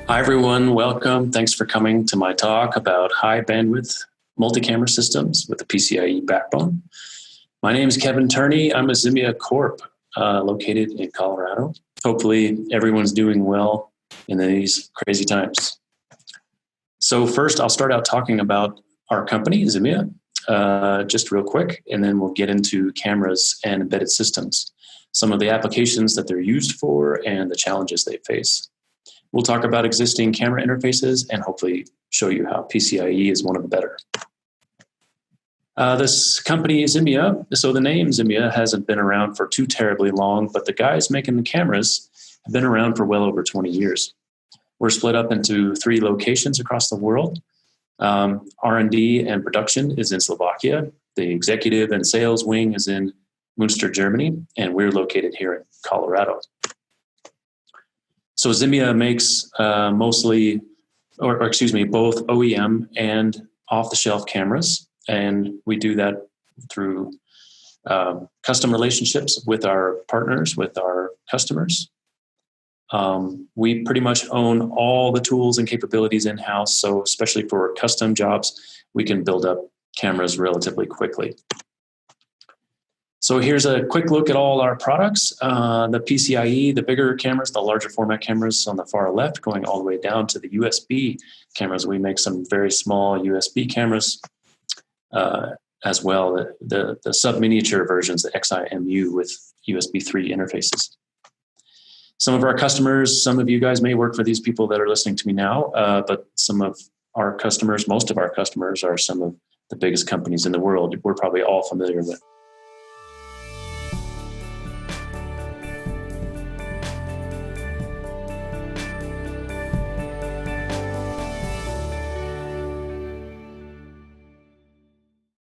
Hi, everyone. Welcome. Thanks for coming to my talk about high bandwidth multi-camera systems with a PCIe backbone. My name is Kevin Toerne. I'm a XIMEA Corp located in Colorado. Hopefully everyone's doing well in these crazy times. So first, I'll start out talking about our company, XIMEA, just real quick, and then we'll get into cameras and embedded systems, some of the applications that they're used for and the challenges they face. We'll talk about existing camera interfaces and hopefully show you how PCIe is one of the better. This company is XIMEA. So the name XIMEA hasn't been around for too terribly long, but the guys making the cameras have been around for well over 20 years. We're split up into 3 locations across the world. R&D and production is in Slovakia. The executive and sales wing is in Münster, Germany, and we're located here in Colorado. So XIMEA makes both OEM and off-the-shelf cameras, and we do that through custom relationships with our partners, with our customers. We pretty much own all the tools and capabilities in-house, so especially for custom jobs, we can build up cameras relatively quickly. So here's a quick look at all our products. The PCIe, the bigger cameras, the larger format cameras on the far left, going all the way down to the USB cameras. We make some very small USB cameras as well, the sub-miniature versions, the XIMU with USB 3 interfaces. Some of our customers, some of you guys may work for these people that are listening to me now, but some of our customers, most of our customers are some of the biggest companies in the world we're probably all familiar with.